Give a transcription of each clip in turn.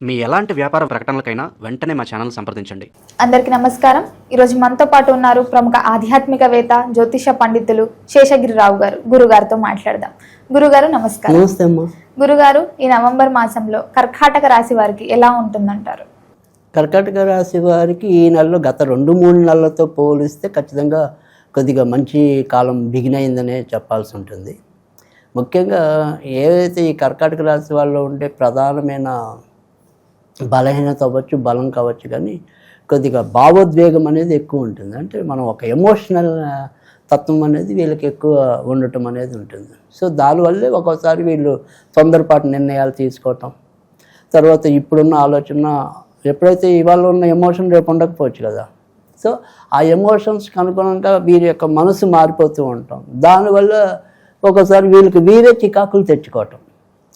మీ ఎలాంటి వ్యాపార ప్రకటనలకైనా వెంటనే మా ఛానల్ సంప్రదించండి. అందరికీ నమస్కారం. ఈరోజు మనతో పాటు ఉన్నారు ప్రముఖ ఆధ్యాత్మికవేత్త జ్యోతిష పండితులు శేషగిరిరావు గారు. గురుగారితో మాట్లాడదాం. గురుగారు నమస్కారం. నమస్తే అమ్మా. గురుగారు, ఈ నవంబర్ మాసంలో కర్కాటక రాశి వారికి ఎలా ఉంటుందంటారు? కర్కాటక రాశి వారికి ఈ నెలలో గత 2-3 నెలలతో పోలిస్తే ఖచ్చితంగా కొద్దిగా మంచి కాలం బిగిన్ అయిందనే చెప్పాల్సి ఉంటుంది. ముఖ్యంగా ఏదైతే ఈ కర్కాటక రాశి వాళ్ళు ఉండే ప్రధానమైన బలహీనత అవ్వచ్చు, బలం కావచ్చు, కానీ కొద్దిగా భావోద్వేగం అనేది ఎక్కువ ఉంటుంది. అంటే మనం ఒక ఎమోషనల్ తత్వం అనేది వీళ్ళకి ఎక్కువ ఉండటం అనేది ఉంటుంది. సో దానివల్లే ఒక్కోసారి వీళ్ళు తొందరపాటు నిర్ణయాలు తీసుకోవటం, తర్వాత ఇప్పుడున్న ఆలోచన ఎప్పుడైతే ఇవాళ ఉన్న ఎమోషన్ రేపు ఉండకపోవచ్చు కదా. సో ఆ ఎమోషన్స్కి అనుగుణంగా వీరి యొక్క మనసు మారిపోతూ ఉంటాం. దానివల్ల ఒక్కోసారి వీళ్ళకి వీరే చికాకులు తెచ్చుకోవటం,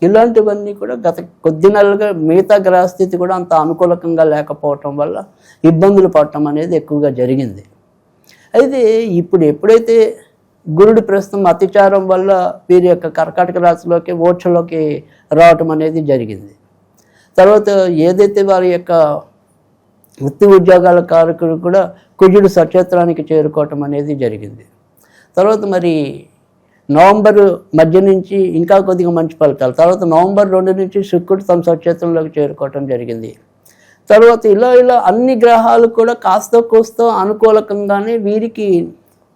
ఇలాంటివన్నీ కూడా గత కొద్ది నెలలుగా మిగతా గ్రహస్థితి కూడా అంత అనుకూలకంగా లేకపోవటం వల్ల ఇబ్బందులు పడటం అనేది ఎక్కువగా జరిగింది. అయితే ఇప్పుడు ఎప్పుడైతే గురుడు ప్రస్తుతం అతిచారం వల్ల వీరి యొక్క కర్కాటక రాశిలోకి మోక్షంలోకి రావటం అనేది జరిగింది. తర్వాత ఏదైతే వారి యొక్క వృత్తి ఉద్యోగాల కారకుడు కూడా కుజుడు సక్షేత్రానికి చేరుకోవటం అనేది జరిగింది. తర్వాత మరి నవంబర్ మధ్య నుంచి ఇంకా కొద్దిగా మంచి ఫలితాలు, తర్వాత నవంబర్ 2 నుంచి శుక్రుడు తమ సక్షేత్రంలోకి చేరుకోవటం జరిగింది. తర్వాత ఇలా అన్ని గ్రహాలు కూడా కాస్త కోస్తో అనుకూలకంగానే వీరికి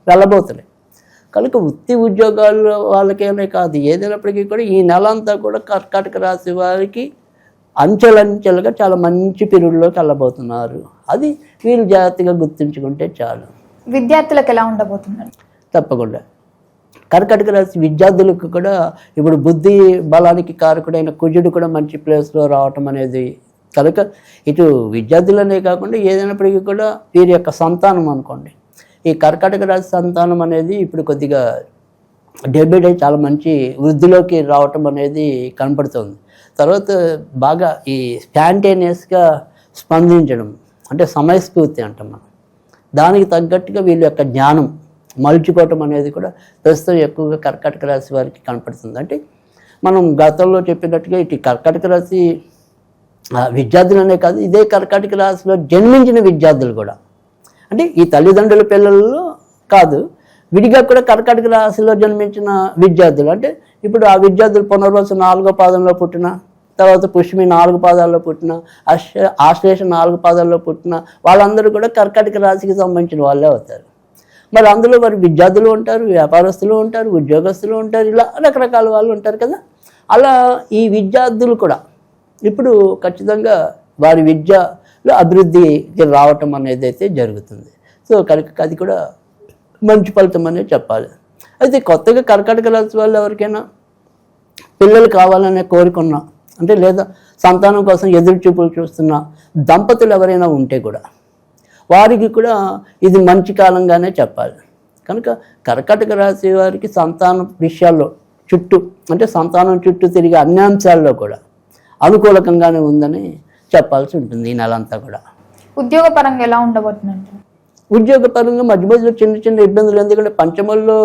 వెళ్ళబోతున్నాయి. కనుక వృత్తి ఉద్యోగాలు వాళ్ళకేనే కాదు, ఏదైనప్పటికీ కూడా ఈ నెల అంతా కూడా కర్కాటక రాశి వారికి అంచెలంచెలుగా చాలా మంచి పీరియడ్లోకి వెళ్ళబోతున్నారు. అది వీళ్ళు జాగ్రత్తగా గుర్తుంచుకుంటే చాలు. విద్యార్థులకు ఎలా ఉండబోతున్నారు? తప్పకుండా కర్కాటక రాశి విద్యార్థులకు కూడా ఇప్పుడు బుద్ధి బలానికి కారకుడైన కుజుడు కూడా మంచి ప్లేస్లో రావటం అనేది, కనుక ఇటు విద్యార్థులనే కాకుండా ఏదైనప్పటికీ కూడా వీరి యొక్క సంతానం అనుకోండి, ఈ కర్కాటక రాశి సంతానం అనేది ఇప్పుడు కొద్దిగా డే బై డే చాలా మంచి వృద్ధిలోకి రావటం అనేది కనపడుతుంది. తర్వాత బాగా ఈ స్పాంటేనియస్గా స్పందించడం, అంటే సమయస్ఫూర్తి అంటాం మనం, దానికి తగ్గట్టుగా వీళ్ళ యొక్క జ్ఞానం మలుచుకోవటం అనేది కూడా ప్రస్తుతం ఎక్కువగా కర్కాటక రాశి వారికి కనపడుతుంది. అంటే మనం గతంలో చెప్పినట్టుగా ఇటు కర్కాటక రాశి విద్యార్థులనే కాదు, ఇదే కర్కాటక రాశిలో జన్మించిన విద్యార్థులు కూడా, అంటే ఈ తల్లిదండ్రుల పిల్లల్లో కాదు, విడిగా కూడా కర్కాటక రాశిలో జన్మించిన విద్యార్థులు, అంటే ఇప్పుడు ఆ విద్యార్థులు పునర్వసు 4వ పాదంలో పుట్టిన, తర్వాత పుష్మి 4 పాదాల్లో పుట్టిన, ఆశ్లేష 4 పాదాల్లో పుట్టిన వాళ్ళందరూ కూడా కర్కాటక రాశికి సంబంధించిన వాళ్ళే అవుతారు. మరి అందులో మరి విద్యార్థులు ఉంటారు, వ్యాపారస్తులు ఉంటారు, ఉద్యోగస్తులు ఉంటారు, ఇలా రకరకాల వాళ్ళు ఉంటారు కదా. అలా ఈ విద్యార్థులు కూడా ఇప్పుడు ఖచ్చితంగా వారి విద్యలో అభివృద్ధికి రావటం అనేది అయితే జరుగుతుంది. సో కనుక అది కూడా మంచి ఫలితం అనేది చెప్పాలి. అయితే కొత్తగా కర్కాటక రాశి వాళ్ళు ఎవరికైనా పిల్లలు కావాలనే కోరుకున్నా, అంటే లేదా సంతానం కోసం ఎదురు చూపులు చూస్తున్న దంపతులు ఎవరైనా ఉంటే కూడా వారికి కూడా ఇది మంచి కాలంగానే చెప్పాలి. కనుక కర్కాటక రాశి వారికి సంతానం విషయాల్లో అంటే సంతానం చుట్టూ తిరిగే అన్ని అంశాల్లో కూడా అనుకూలకంగానే ఉందని చెప్పాల్సి ఉంటుంది ఈ నెలంతా కూడా. ఉద్యోగపరంగా ఎలా ఉండబోతుందంటే, ఉద్యోగపరంగా మధ్య మధ్యలో చిన్న ఇబ్బందులు, ఎందుకంటే పంచమంలో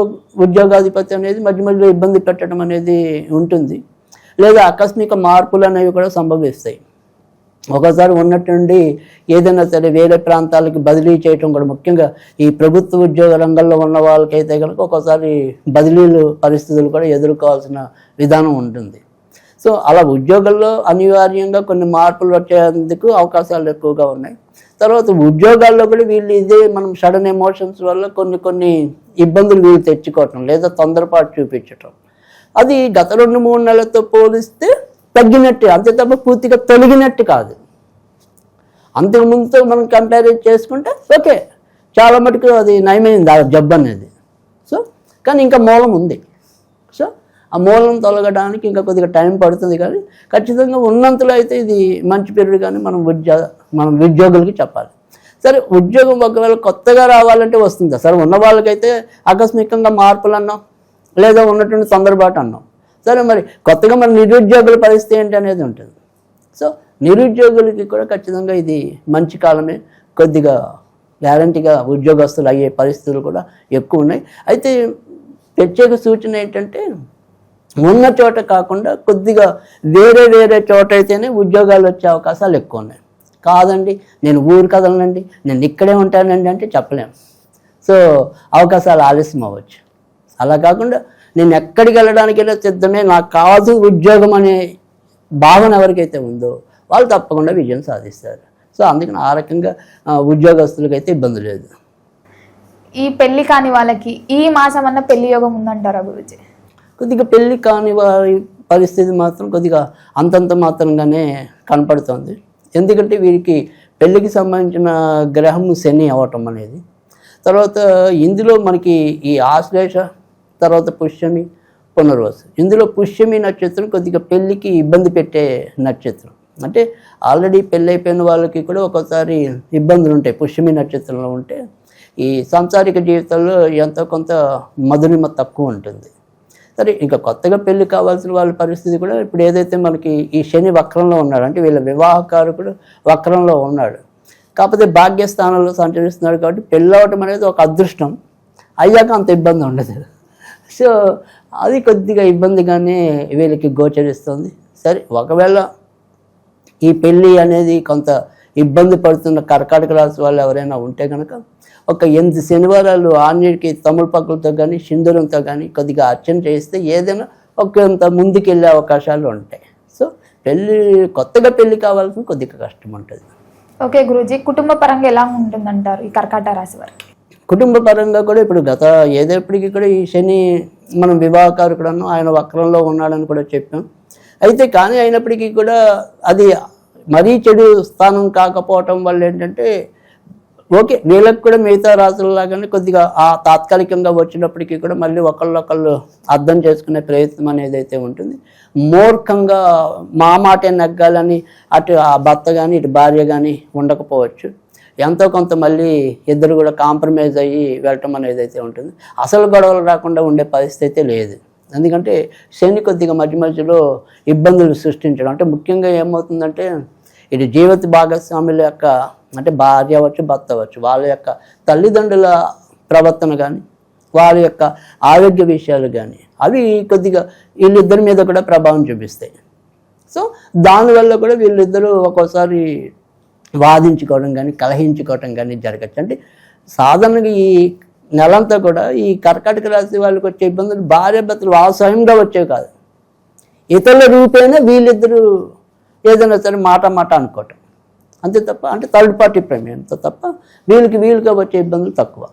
ఉద్యోగాధిపతి అనేది మధ్య మధ్యలో ఇబ్బంది పెట్టడం అనేది ఉంటుంది, లేదా ఆకస్మిక మార్పులు అనేవి కూడా సంభవిస్తాయి. ఒకసారి ఉన్నట్టుండి ఏదైనా సరే వేరే ప్రాంతాలకి బదిలీ చేయటం కూడా, ముఖ్యంగా ఈ ప్రభుత్వ ఉద్యోగ రంగంలో ఉన్న వాళ్ళకైతే కనుక ఒక్కోసారి బదిలీలు పరిస్థితులు కూడా ఎదుర్కోవాల్సిన విధానం ఉంటుంది. సో అలా ఉద్యోగాల్లో అనివార్యంగా కొన్ని మార్పులు వచ్చేందుకు అవకాశాలు ఎక్కువగా ఉన్నాయి. తర్వాత ఉద్యోగాల్లో కూడా వీళ్ళు ఇదే మనం సడన్ ఎమోషన్స్ వల్ల కొన్ని ఇబ్బందులు వీళ్ళు తెచ్చుకోవటం, లేదా తొందరపాటు చూపించటం, అది గత 2-3 నెలలతో పోలిస్తే తగ్గినట్టు, అంతే తప్ప పూర్తిగా తొలగినట్టు కాదు. అంతకుముందుతో మనం కంపేర్ చేసుకుంటే ఓకే, చాలా మటుకు అది నయమైంది ఆ జబ్బు అనేది. సో కానీ ఇంకా మూలం ఉంది. సో ఆ మూలం తొలగడానికి ఇంకా కొద్దిగా టైం పడుతుంది, కానీ ఖచ్చితంగా ఉన్నంతలో అయితే ఇది మంచి పీరియడ్ కానీ మనం ఉద్యోగులకి చెప్పాలి. సరే, ఉద్యోగం ఒకవేళ కొత్తగా రావాలంటే వస్తుందా? సరే, ఉన్న వాళ్ళకైతే ఆకస్మికంగా మార్పులు అన్నాం, లేదా ఉన్నటువంటి తొందరపాటు అన్నాం. సరే, మరి కొత్తగా మన నిరుద్యోగుల పరిస్థితి ఏంటి అనేది ఉంటుంది. సో నిరుద్యోగులకి కూడా ఖచ్చితంగా ఇది మంచి కాలమే, కొద్దిగా గ్యారంటీగా ఉద్యోగస్తులు అయ్యే పరిస్థితులు కూడా ఎక్కువ ఉన్నాయి. అయితే ప్రత్యేక సూచన ఏంటంటే ఉన్న చోట కాకుండా కొద్దిగా వేరే వేరే చోట అయితేనే ఉద్యోగాలు వచ్చే అవకాశాలు ఎక్కువ ఉన్నాయి. కాదండి నేను ఊరు కదలనండి, నేను ఇక్కడే ఉంటానండి అంటే చెప్పలేము. సో అవకాశాలు ఆలస్యం అవ్వచ్చు. అలా కాకుండా నేను ఎక్కడికి వెళ్ళడానికైనా సిద్ధమే, నాకు కావాల్సిన ఉద్యోగం అనే భావన ఎవరికైతే ఉందో వాళ్ళు తప్పకుండా విజయం సాధిస్తారు. సో అందుకని ఆ రకంగా ఉద్యోగస్తులకైతే ఇబ్బంది లేదు. ఈ పెళ్లి కాని వాళ్ళకి ఈ మాసం అన్న పెళ్లి యోగం ఉందంటారా గురుజీ? కొద్దిగా పెళ్ళి కాని వారి పరిస్థితి మాత్రం కొద్దిగా అంతంత మాత్రంగానే కనపడుతుంది. ఎందుకంటే వీరికి పెళ్ళికి సంబంధించిన గ్రహము శని అవ్వటం అనేది, తర్వాత ఇందులో మనకి ఈ ఆశ్లేష, తర్వాత పుష్యమి, పునర్వసు. ఇందులో పుష్యమి నక్షత్రం కొద్దిగా పెళ్ళికి ఇబ్బంది పెట్టే నక్షత్రం. అంటే ఆల్రెడీ పెళ్ళి అయిపోయిన వాళ్ళకి కూడా ఒక్కోసారి ఇబ్బందులు ఉంటాయి. పుష్యమి నక్షత్రంలో ఉంటే ఈ సాంసారిక జీవితంలో ఎంతో కొంత మధురిమ తక్కువ ఉంటుంది. సరే, ఇంకా కొత్తగా పెళ్లి కావాల్సిన వాళ్ళ పరిస్థితి కూడా ఇప్పుడు ఏదైతే మనకి ఈ శని వక్రంలో ఉన్నాడు, అంటే వీళ్ళ వివాహకారకుడు వక్రంలో ఉన్నాడు, కాకపోతే భాగ్యస్థానంలో సంచరిస్తున్నాడు కాబట్టి పెళ్ళి అవటం అనేది ఒక అదృష్టం. అయ్యాక అంత ఇబ్బంది ఉండదు. సో అది కొద్దిగా ఇబ్బందిగానే వీళ్ళకి గోచరిస్తుంది. సరే, ఒకవేళ ఈ పెళ్ళి అనేది కొంత ఇబ్బంది పడుతున్న కర్కాటక రాశి వాళ్ళు ఎవరైనా ఉంటే కనుక ఒక 8 శనివారాలు ఆంజనేయుడికి తమలపాకులతో కానీ సింధూరంతో కానీ కొద్దిగా అర్చన చేస్తే ఏదైనా ఒకంత ముందుకు వెళ్ళే అవకాశాలు ఉంటాయి. సో కొత్తగా పెళ్ళి కావాల్సిన కొద్దిగా కష్టం ఉంటుంది. ఓకే గురూజీ, కుటుంబ పరంగా ఎలా ఉంటుందంటారు ఈ కర్కాటక రాశి వారికి? కుటుంబ పరంగా కూడా ఇప్పుడు ఏదప్పటికీ కూడా ఈ శని మనం వివాహకారకుడను ఆయన వక్రంలో ఉన్నాడని కూడా చెప్పాం. అయితే కానీ అయినప్పటికీ కూడా అది మరీ చెడు స్థానం కాకపోవటం వల్ల ఏంటంటే ఓకే, వీళ్ళకి కూడా మిగతా రాసులలాగానే కొద్దిగా ఆ తాత్కాలికంగా వచ్చినప్పటికీ కూడా మళ్ళీ ఒకళ్ళొకళ్ళు అర్థం చేసుకునే ప్రయత్నం అనేది అయితే ఉంటుంది. మూర్ఖంగా మా మాటే నగ్గాలని అటు ఆ భర్త కానీ ఇటు భార్య కానీ ఉండకపోవచ్చు. ఎంతో కొంత మళ్ళీ ఇద్దరు కూడా కాంప్రమైజ్ అయ్యి వెళ్ళటం అనేది అయితే ఉంటుంది. అసలు గొడవలు రాకుండా ఉండే పరిస్థితి లేదు. ఎందుకంటే శని కొద్దిగా మధ్య మధ్యలో ఇబ్బందులు సృష్టించడం, అంటే ముఖ్యంగా ఏమవుతుందంటే ఇటు జీవిత భాగస్వాముల యొక్క, అంటే భార్య అవ్వచ్చు భర్త అవ్వచ్చు, వాళ్ళ యొక్క తల్లిదండ్రుల ప్రవర్తన కానీ వాళ్ళ యొక్క ఆరోగ్య విషయాలు కానీ అవి కొద్దిగా వీళ్ళిద్దరి మీద కూడా ప్రభావం చూపిస్తాయి. సో దానివల్ల కూడా వీళ్ళిద్దరూ ఒక్కోసారి వాదించుకోవడం కానీ కలహించుకోవడం కానీ జరగచ్చు. అంటే సాధారణంగా ఈ నెలంతా కూడా ఈ కర్కాటక రాశి వాళ్ళకి వచ్చే ఇబ్బందులు భార్య భర్తలు వాళ్ళ స్వయంగా వచ్చేవి కాదు, ఇతరుల రూపేణ వీళ్ళిద్దరూ ఏదైనా సరే మాట అనుకోవటం అంతే తప్ప, అంటే థర్డ్ పార్టీ ప్రమేయంతో తప్ప వీళ్ళుగా వచ్చే ఇబ్బందులు తక్కువ.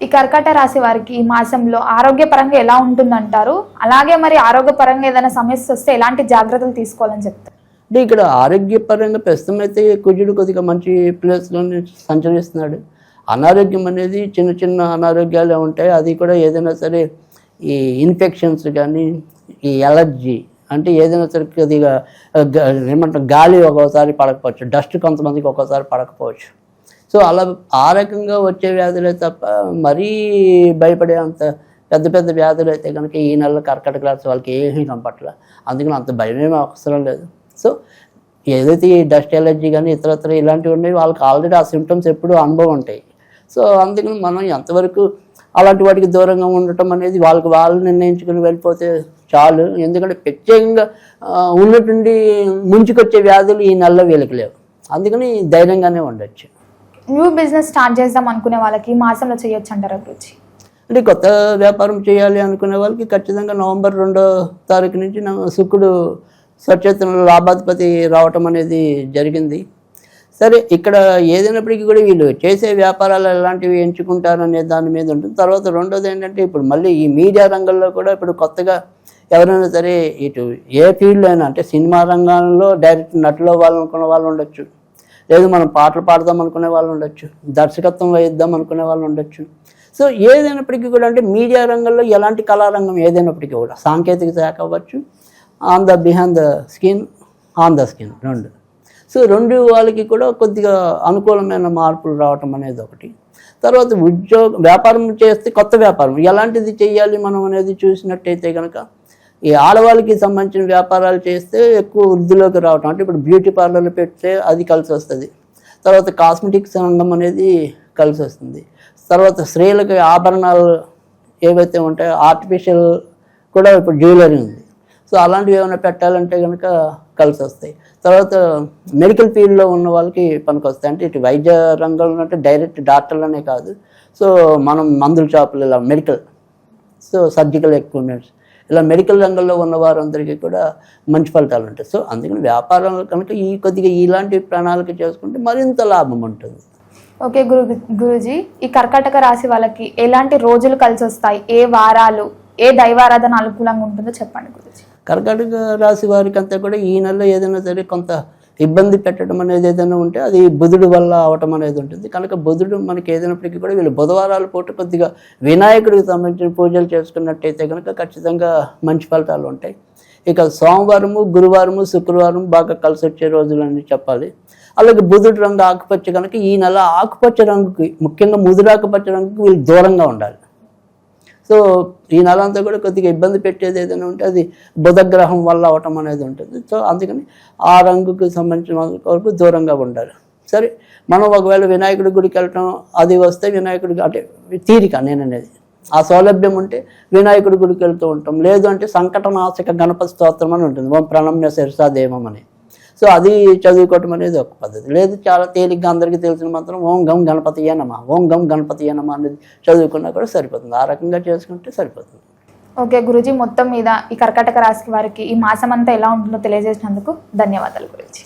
ఈ కర్కాటక రాశి వారికి ఈ మాసంలో ఆరోగ్యపరంగా ఎలా ఉంటుందంటారు? అలాగే మరి ఆరోగ్యపరంగా ఏదైనా సమస్య వస్తే ఎలాంటి జాగ్రత్తలు తీసుకోవాలని చెప్తారు? అంటే ఇక్కడ ఆరోగ్యపరంగా ప్రస్తుతం అయితే కుజుడు కొద్దిగా మంచి ప్లేస్లోనే సంచరిస్తున్నాడు. అనారోగ్యం అనేది చిన్న చిన్న అనారోగ్యాలే ఉంటాయి. అది కూడా ఏదైనా సరే ఈ ఇన్ఫెక్షన్స్ కానీ ఈ ఎలర్జీ, అంటే ఏదైనా సరే కొద్దిగా ఏమంటారు గాలి ఒక్కోసారి పడకపోవచ్చు, డస్ట్ కొంతమందికి ఒక్కోసారి పడకపోవచ్చు. సో అలా ఆ రకంగా వచ్చే వ్యాధులే తప్ప మరీ భయపడే అంత పెద్ద పెద్ద వ్యాధులు అయితే కనుక ఈ నెలలో కర్కాటక రాశి వాళ్ళకి ఏమీ కనపట్ల. అందుకని అంత భయమేమీ అవసరం లేదు. సో ఏదైతే ఈ డస్ట్ ఎలర్జీ కానీ ఇతరత్ర ఇలాంటివి ఉన్నాయి వాళ్ళకి ఆల్రెడీ ఆ సిమ్టమ్స్ ఎప్పుడూ అనుభవం ఉంటాయి. సో అందుకని మనం ఎంతవరకు అలాంటి వాటికి దూరంగా ఉండటం అనేది వాళ్ళు నిర్ణయించుకుని వెళ్ళిపోతే చాలు. ఎందుకంటే ప్రత్యేకంగా ఉన్నట్టుండి ముంచుకొచ్చే వ్యాధులు ఈ నెలలో వీళ్ళకి లేవు. అందుకని ధైర్యంగానే ఉండొచ్చు. న్యూ బిజినెస్ స్టార్ట్ చేద్దాం అనుకునే వాళ్ళకి ఈ మాసంలో చేయొచ్చు అంటారా గురించి? అంటే కొత్త వ్యాపారం చేయాలి అనుకునే వాళ్ళకి ఖచ్చితంగా నవంబర్ 2వ తారీఖు నుంచి శుక్రుడు స్వచేతన లాభాధిపతి రావటం అనేది జరిగింది. సరే, ఇక్కడ ఏదైనప్పటికీ కూడా వీళ్ళు చేసే వ్యాపారాలు ఎలాంటివి ఎంచుకుంటారనే దాని మీద ఉంటుంది. తర్వాత రెండోది ఏంటంటే ఇప్పుడు మళ్ళీ ఈ మీడియా రంగంలో కూడా ఇప్పుడు కొత్తగా ఎవరైనా సరే ఇటు ఏ ఫీల్డ్లో అయినా, అంటే సినిమా రంగంలో డైరెక్ట్ నటులో వాళ్ళు అనుకునే వాళ్ళు ఉండొచ్చు, లేదు మనం పాటలు పాడదాం అనుకునే వాళ్ళు ఉండొచ్చు, దర్శకత్వం వేద్దాం అనుకునే వాళ్ళు ఉండొచ్చు. సో ఏదైనప్పటికీ కూడా అంటే మీడియా రంగంలో ఎలాంటి కళారంగం ఏదైనప్పటికీ కూడా సాంకేతిక శాఖ అవ్వచ్చు, behind the screen, on the screen రెండు. సో రెండు వాళ్ళకి కూడా కొద్దిగా అనుకూలమైన మార్పులు రావటం అనేది ఒకటి. తర్వాత వ్యాపారం చేస్తే కొత్త వ్యాపారం ఎలాంటిది చేయాలి మనం అనేది చూసినట్టయితే కనుక ఈ ఆడవాళ్ళకి సంబంధించిన వ్యాపారాలు చేస్తే ఎక్కువ వృద్ధిలోకి రావటం. అంటే ఇప్పుడు బ్యూటీ పార్లర్లు పెడితే అది కలిసి వస్తుంది. తర్వాత కాస్మెటిక్స్ రంగం అనేది కలిసి వస్తుంది. తర్వాత స్త్రీలకి ఆభరణాలు ఏవైతే ఉంటాయో ఆర్టిఫిషియల్ కూడా ఇప్పుడు జ్యువెలరీ ఉంది. సో అలాంటివి ఏమైనా పెట్టాలంటే కనుక కలిసి వస్తాయి. తర్వాత మెడికల్ ఫీల్డ్లో ఉన్న వాళ్ళకి పనికి వస్తాయి. అంటే ఇటు వైద్య రంగంలో అంటే డైరెక్ట్ డాక్టర్లనే కాదు, సో మనం మందుల షాపులు ఇలా మెడికల్, సో సర్జికల్ ఎక్విప్మెంట్స్, ఇలా మెడికల్ రంగంలో ఉన్న వారందరికీ కూడా మంచి ఫలితాలు ఉంటాయి. సో అందుకని వ్యాపారంలో కనుక కొద్దిగా ఇలాంటి ప్రణాళిక చేసుకుంటే మరింత లాభం ఉంటుంది. ఓకే గురుజీ, ఈ కర్కాటక రాశి వాళ్ళకి ఎలాంటి రోజులు కలిసి వస్తాయి, ఏ వారాలు, ఏ దైవారాధన అనుకూలంగా ఉంటుందో చెప్పండి గురుజీ. కర్కాటక రాశి వారికి అంతా కూడా ఈ నెలలో ఏదైనా సరే కొంత ఇబ్బంది పెట్టడం అనేది ఏదైనా ఉంటే అది బుధుడు వల్ల అవటం అనేది ఉంటుంది. కనుక బుధుడు మనకి ఏదైనప్పటికీ కూడా వీళ్ళు బుధవారాల పూట కొద్దిగా వినాయకుడికి సంబంధించిన పూజలు చేసుకున్నట్టయితే కనుక ఖచ్చితంగా మంచి ఫలితాలు ఉంటాయి. ఇక సోమవారము, గురువారము, శుక్రవారం బాగా కలిసి వచ్చే రోజులని చెప్పాలి. అలాగే బుధుడు రంగు ఆకుపచ్చ కనుక ఈ నెల ఆకుపచ్చ రంగుకి, ముఖ్యంగా ముదురు ఆకుపచ్చ రంగుకి వీళ్ళు దూరంగా ఉండాలి. సో ఈ నెల అంతా కూడా కొద్దిగా ఇబ్బంది పెట్టేది ఏదైనా ఉంటే అది బుధగ్రహం వల్ల అవటం అనేది ఉంటుంది. సో అందుకని ఆ రంగుకి సంబంధించిన వరకు దూరంగా ఉండాలి. సరే, మనం ఒకవేళ వినాయకుడి గుడికి వెళ్ళటం అది వస్తే వినాయకుడికి అంటే తీరిక నేననేది ఆ సౌలభ్యం ఉంటే వినాయకుడి గుడికి వెళ్తూ ఉంటాం. లేదు అంటే సంకటనాశక గణపతి స్తోత్రం అని ఉంటుంది, ఓం ప్రణమ్య శిరసాదేవం అని. సో అది చదువుకోవటం అనేది ఒక పద్ధతి. లేదు చాలా తేలిగ్గా అందరికీ తెలిసిన మాత్రం ఓం గం గణపతియే నమః, ఓం గం గణపతియే నమః అనేది చదువుకున్నా కూడా సరిపోతుంది. ఆ రకంగా చేసుకుంటే సరిపోతుంది. ఓకే గురుజీ, మొత్తం మీద ఈ కర్కాటక రాశి వారికి ఈ మాసం అంతా ఎలా ఉంటుందో తెలియజేసినందుకు ధన్యవాదాలు గురుజీ.